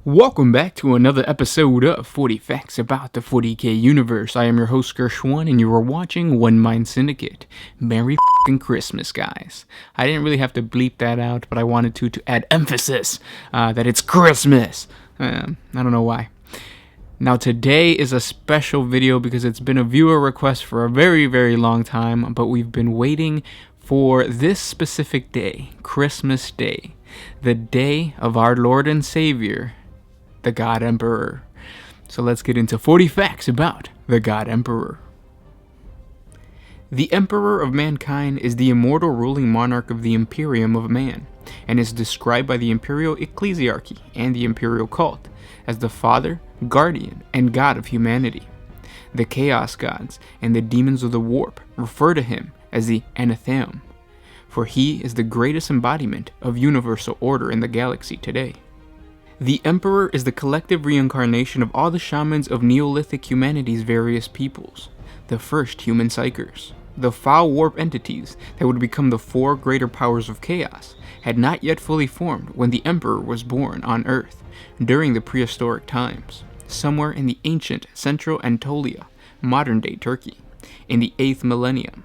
Welcome back to another episode of 40 Facts About the 40k Universe. I am your host, Gershwan, and you are watching One Mind Syndicate. Merry f***ing Christmas, guys. I didn't really have to bleep that out, but I wanted to add emphasis that it's Christmas. I don't know why. Now, today is a special video because it's been a viewer request for a very, very long time, but we've been waiting for this specific day, Christmas Day, the day of our Lord and Savior, the God Emperor. So let's get into 40 facts about the God Emperor. The Emperor of Mankind is the immortal ruling monarch of the Imperium of Man, and is described by the Imperial Ecclesiarchy and the Imperial Cult as the father, guardian, and god of humanity. The Chaos Gods and the demons of the Warp refer to him as the Anathema, for he is the greatest embodiment of universal order in the galaxy today. The Emperor is the collective reincarnation of all the shamans of Neolithic humanity's various peoples, the first human psychers. The foul warp entities that would become the four greater powers of chaos had not yet fully formed when the Emperor was born on Earth during the prehistoric times, somewhere in the ancient Central Anatolia, modern-day Turkey, in the 8th millennium.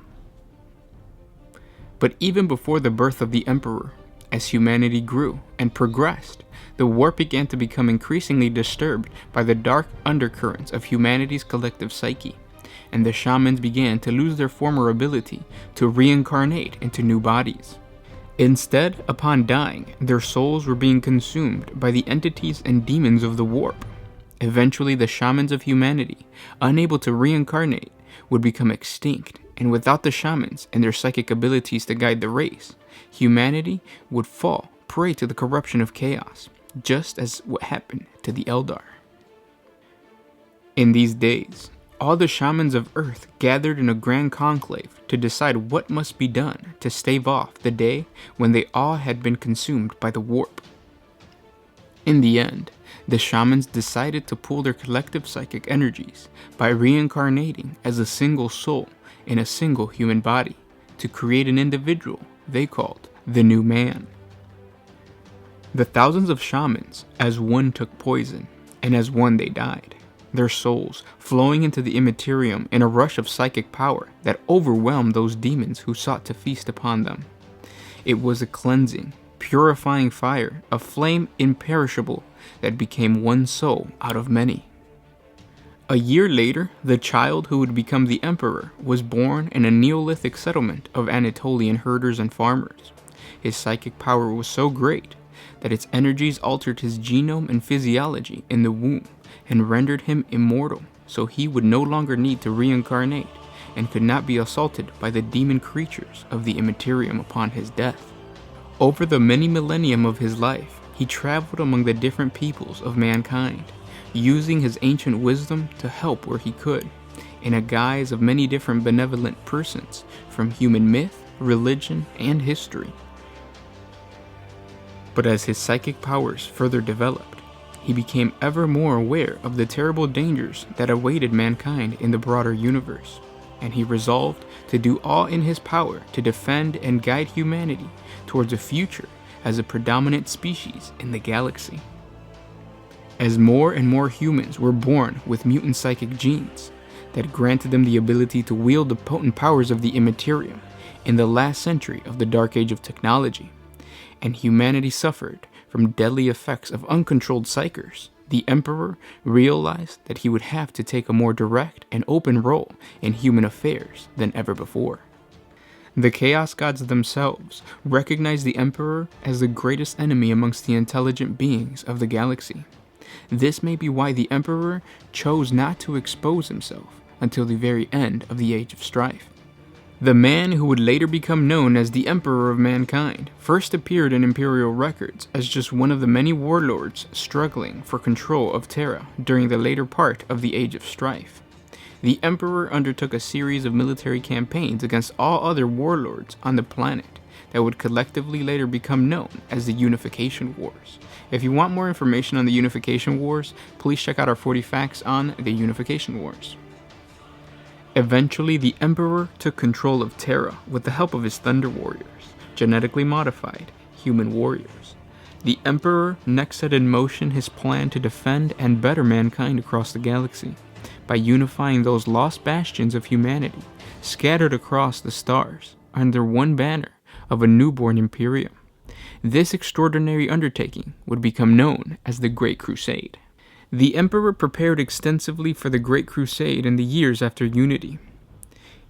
But even before the birth of the Emperor, as humanity grew and progressed, the warp began to become increasingly disturbed by the dark undercurrents of humanity's collective psyche, and the shamans began to lose their former ability to reincarnate into new bodies. Instead, upon dying, their souls were being consumed by the entities and demons of the warp. Eventually, the shamans of humanity, unable to reincarnate, would become extinct, and without the shamans and their psychic abilities to guide the race, humanity would fall prey to the corruption of chaos, just as what happened to the Eldar. In these days, all the shamans of Earth gathered in a grand conclave to decide what must be done to stave off the day when they all had been consumed by the warp. In the end, the shamans decided to pool their collective psychic energies by reincarnating as a single soul in a single human body to create an individual they called the New Man. The thousands of shamans as one took poison, and as one they died, their souls flowing into the immaterium in a rush of psychic power that overwhelmed those demons who sought to feast upon them. It was a cleansing, purifying fire, a flame imperishable that became one soul out of many. A year later, the child who would become the Emperor was born in a Neolithic settlement of Anatolian herders and farmers. His psychic power was so great that its energies altered his genome and physiology in the womb and rendered him immortal, so he would no longer need to reincarnate and could not be assaulted by the demon creatures of the Immaterium upon his death. Over the many millennium of his life, he traveled among the different peoples of mankind, using his ancient wisdom to help where he could, in a guise of many different benevolent persons from human myth, religion, and history. But as his psychic powers further developed, he became ever more aware of the terrible dangers that awaited mankind in the broader universe, and he resolved to do all in his power to defend and guide humanity towards a future as a predominant species in the galaxy. As more and more humans were born with mutant psychic genes that granted them the ability to wield the potent powers of the Immaterium in the last century of the Dark Age of technology, and humanity suffered from deadly effects of uncontrolled psychers, the Emperor realized that he would have to take a more direct and open role in human affairs than ever before. The Chaos Gods themselves recognized the Emperor as the greatest enemy amongst the intelligent beings of the galaxy. This may be why the Emperor chose not to expose himself until the very end of the Age of Strife. The man who would later become known as the Emperor of Mankind first appeared in Imperial records as just one of the many warlords struggling for control of Terra during the later part of the Age of Strife. The Emperor undertook a series of military campaigns against all other warlords on the planet that would collectively later become known as the Unification Wars. If you want more information on the Unification Wars, please check out our 40 facts on the Unification Wars. Eventually, the Emperor took control of Terra with the help of his Thunder Warriors, genetically modified human warriors. The Emperor next set in motion his plan to defend and better mankind across the galaxy, by unifying those lost bastions of humanity scattered across the stars under one banner of a newborn Imperium. This extraordinary undertaking would become known as the Great Crusade. The Emperor prepared extensively for the Great Crusade in the years after Unity.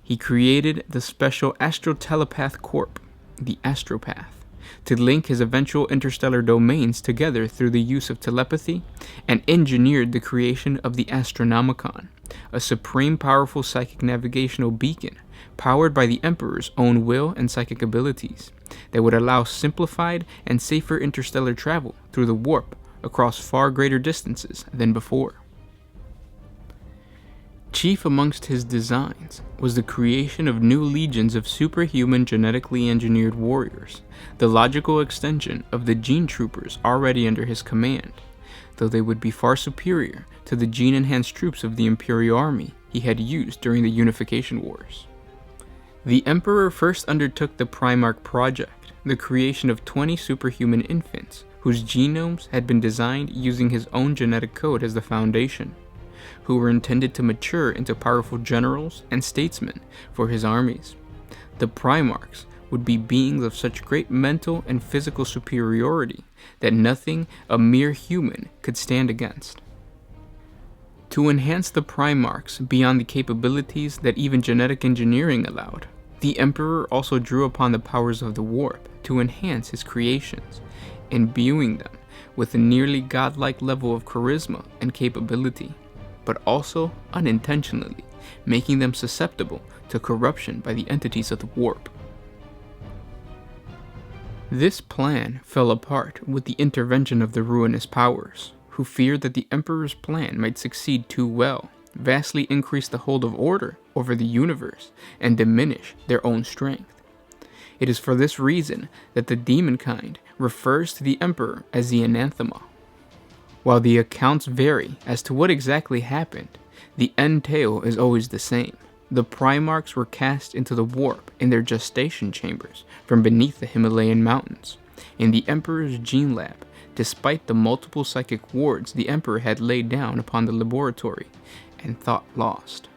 He created the special Astrotelepath Corp, the Astropath, to link his eventual interstellar domains together through the use of telepathy, and engineered the creation of the Astronomicon, a supreme powerful psychic navigational beacon powered by the Emperor's own will and psychic abilities that would allow simplified and safer interstellar travel through the warp across far greater distances than before. Chief amongst his designs was the creation of new legions of superhuman genetically engineered warriors, the logical extension of the gene troopers already under his command, though they would be far superior to the gene-enhanced troops of the Imperial Army he had used during the Unification Wars. The Emperor first undertook the Pry Mark project, the creation of 20 superhuman infants whose genomes had been designed using his own genetic code as the foundation, who were intended to mature into powerful generals and statesmen for his armies. The Pry Marks would be beings of such great mental and physical superiority that nothing a mere human could stand against. To enhance the Pry Marks beyond the capabilities that even genetic engineering allowed, the Emperor also drew upon the powers of the warp to enhance his creations, imbuing them with a nearly godlike level of charisma and capability, but also unintentionally making them susceptible to corruption by the entities of the warp. This plan fell apart with the intervention of the ruinous powers, who feared that the Emperor's plan might succeed too well, vastly increase the hold of order over the universe, and diminish their own strength. It is for this reason that the demon kind refers to the Emperor as the Anathema. While the accounts vary as to what exactly happened, the end tale is always the same. The Pry Marks were cast into the warp in their gestation chambers from beneath the Himalayan mountains, in the Emperor's gene lab, despite the multiple psychic wards the Emperor had laid down upon the laboratory and thought lost.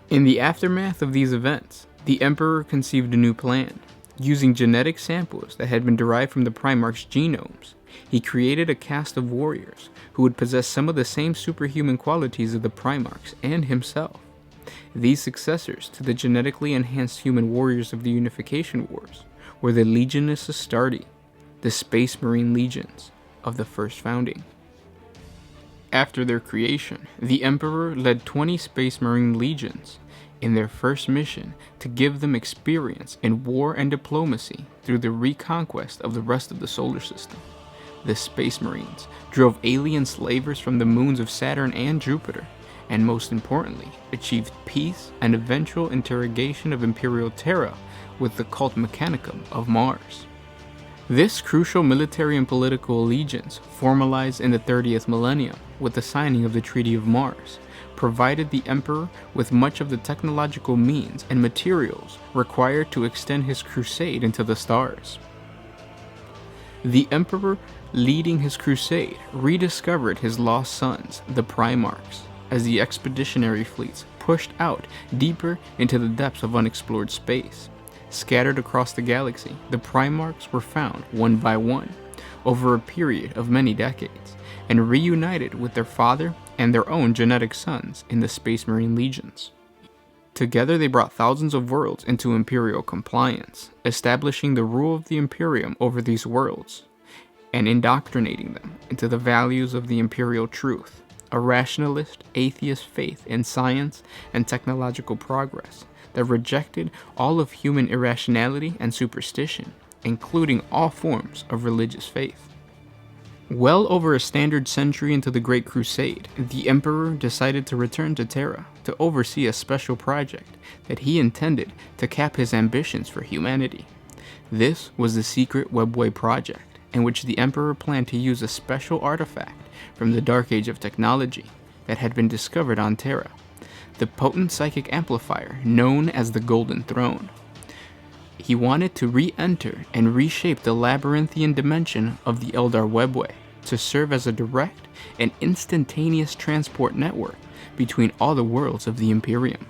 In the aftermath of these events, the Emperor conceived a new plan. Using genetic samples that had been derived from the Pry Marks' genomes, he created a caste of warriors who would possess some of the same superhuman qualities of the Pry Marks and himself. These successors to the genetically enhanced human warriors of the Unification Wars were the Legiones Astartes, the Space Marine legions of the first founding. After their creation, the Emperor led 20 Space Marine legions in their first mission to give them experience in war and diplomacy through the reconquest of the rest of the solar system. The Space Marines drove alien slavers from the moons of Saturn and Jupiter, and most importantly, achieved peace and eventual interrogation of Imperial Terra with the cult Mechanicum of Mars. This crucial military and political allegiance, formalized in the 30th millennium with the signing of the Treaty of Mars, provided the Emperor with much of the technological means and materials required to extend his crusade into the stars. The Emperor, leading his crusade, rediscovered his lost sons, the Pry Marks, as the expeditionary fleets pushed out deeper into the depths of unexplored space. Scattered across the galaxy, the Pry Marks were found one by one over a period of many decades, and reunited with their father and their own genetic sons in the Space Marine legions. Together they brought thousands of worlds into Imperial compliance, establishing the rule of the Imperium over these worlds, and indoctrinating them into the values of the Imperial truth, a rationalist, atheist faith in science and technological progress that rejected all of human irrationality and superstition, including all forms of religious faith. Well over a standard century into the Great Crusade, the Emperor decided to return to Terra to oversee a special project that he intended to cap his ambitions for humanity. This was the secret Webway project, in which the Emperor planned to use a special artifact from the Dark Age of technology that had been discovered on Terra, the potent psychic amplifier known as the Golden Throne. He wanted to re-enter and reshape the labyrinthian dimension of the Eldar webway to serve as a direct and instantaneous transport network between all the worlds of the Imperium.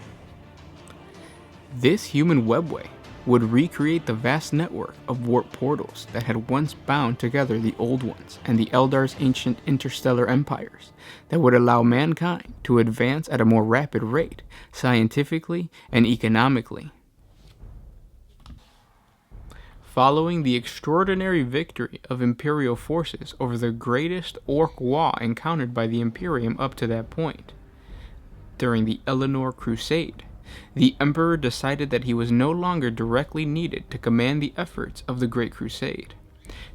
This human webway would recreate the vast network of warp portals that had once bound together the old ones and the Eldar's ancient interstellar empires that would allow mankind to advance at a more rapid rate, scientifically and economically. Following the extraordinary victory of Imperial forces over the greatest orc war encountered by the Imperium up to that point, during the Eleanor Crusade, the Emperor decided that he was no longer directly needed to command the efforts of the Great Crusade.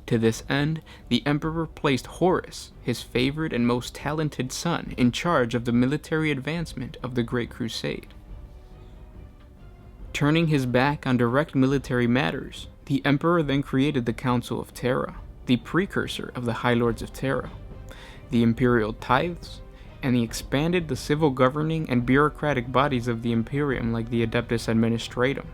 To this end, the Emperor placed Horus, his favorite and most talented son, in charge of the military advancement of the Great Crusade. Turning his back on direct military matters, the Emperor then created the Council of Terra, the precursor of the High Lords of Terra, the Imperial Tithes, and he expanded the civil governing and bureaucratic bodies of the Imperium like the Adeptus Administratum,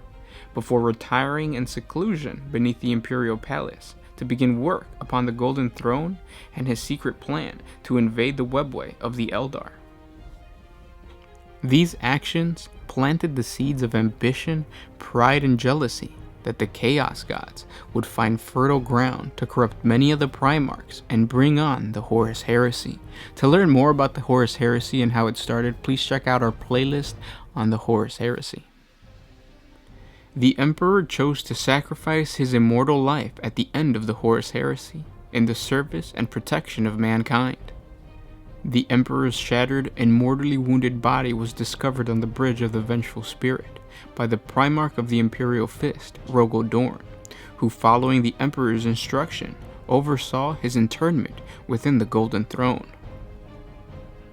before retiring in seclusion beneath the Imperial Palace to begin work upon the Golden Throne and his secret plan to invade the webway of the Eldar. These actions planted the seeds of ambition, pride, and jealousy that the Chaos Gods would find fertile ground to corrupt many of the Pry Marks and bring on the Horus Heresy. To learn more about the Horus Heresy and how it started, please check out our playlist on the Horus Heresy. The Emperor chose to sacrifice his immortal life at the end of the Horus Heresy in the service and protection of mankind. The Emperor's shattered and mortally wounded body was discovered on the bridge of the Vengeful Spirit by the Primarch of the Imperial Fist, Rogel Dorn, who, following the Emperor's instruction, oversaw his internment within the Golden Throne.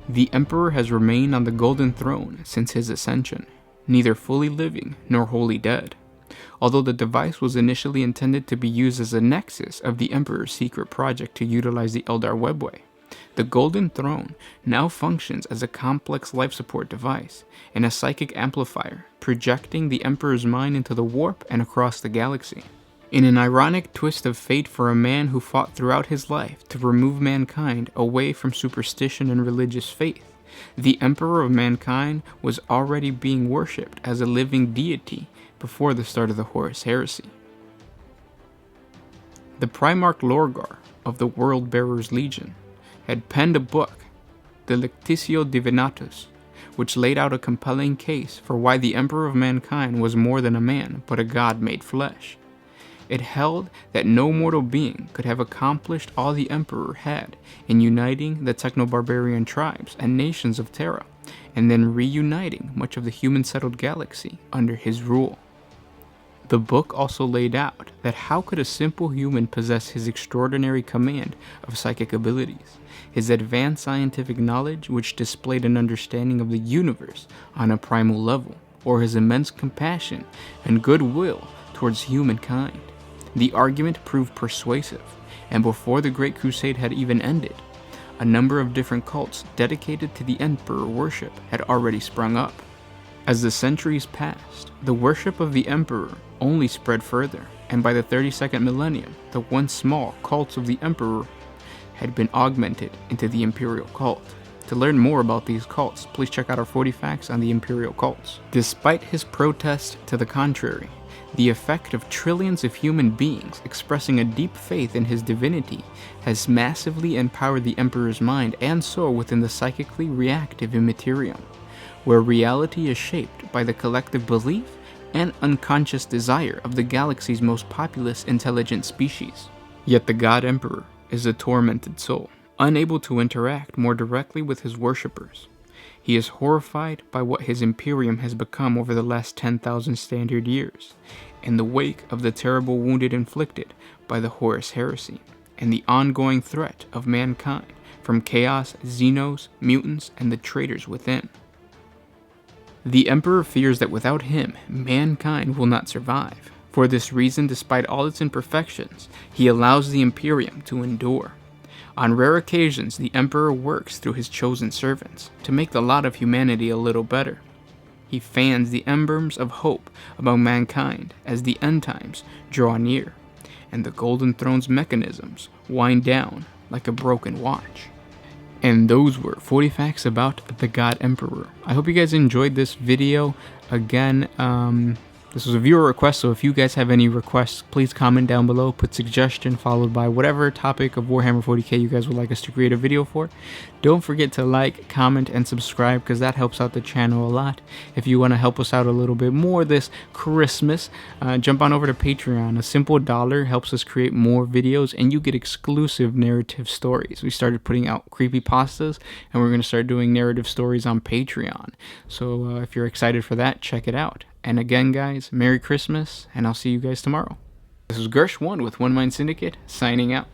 The Emperor has remained on the Golden Throne since his ascension, neither fully living nor wholly dead, although the device was initially intended to be used as a nexus of the Emperor's secret project to utilize the Eldar webway. The Golden Throne now functions as a complex life support device and a psychic amplifier, projecting the Emperor's mind into the warp and across the galaxy. In an ironic twist of fate for a man who fought throughout his life to remove mankind away from superstition and religious faith, the Emperor of Mankind was already being worshipped as a living deity before the start of the Horus Heresy. The Primarch Lorgar of the World Bearers Legion had penned a book, the Lectitio Divinatus, which laid out a compelling case for why the Emperor of Mankind was more than a man, but a god made flesh. It held that no mortal being could have accomplished all the Emperor had in uniting the techno-barbarian tribes and nations of Terra, and then reuniting much of the human-settled galaxy under his rule. The book also laid out that how could a simple human possess his extraordinary command of psychic abilities, his advanced scientific knowledge which displayed an understanding of the universe on a primal level, or his immense compassion and goodwill towards humankind. The argument proved persuasive, and before the Great Crusade had even ended, a number of different cults dedicated to the Emperor worship had already sprung up. As the centuries passed, the worship of the Emperor only spread further, and by the 32nd millennium, the once small cults of the Emperor had been augmented into the Imperial Cult. To learn more about these cults, please check out our 40 facts on the Imperial Cults. Despite his protest to the contrary, the effect of trillions of human beings expressing a deep faith in his divinity has massively empowered the Emperor's mind and soul within the psychically reactive Immaterium, where reality is shaped by the collective belief and unconscious desire of the galaxy's most populous intelligent species. Yet the God Emperor is a tormented soul, unable to interact more directly with his worshippers. He is horrified by what his Imperium has become over the last 10,000 standard years, in the wake of the terrible wounded inflicted by the Horus Heresy, and the ongoing threat of mankind from chaos, xenos, mutants, and the traitors within. The Emperor fears that without him, mankind will not survive. For this reason, despite all its imperfections, he allows the Imperium to endure. On rare occasions, the Emperor works through his chosen servants to make the lot of humanity a little better. He fans the embers of hope about mankind as the end times draw near, and the Golden Throne's mechanisms wind down like a broken watch. And those were 40 facts about the God Emperor. I hope you guys enjoyed this video. Again, this was a viewer request, so if you guys have any requests, please comment down below, put suggestion followed by whatever topic of Warhammer 40k you guys would like us to create a video for. Don't forget to like, comment, and subscribe, because that helps out the channel a lot. If you want to help us out a little bit more this Christmas, jump on over to Patreon. A simple $1 helps us create more videos, and you get exclusive narrative stories. We started putting out creepypastas, and we're going to start doing narrative stories on Patreon. So if you're excited for that, check it out. And again, guys, Merry Christmas, and I'll see you guys tomorrow. This is Gersh1 with One Mind Syndicate, signing out.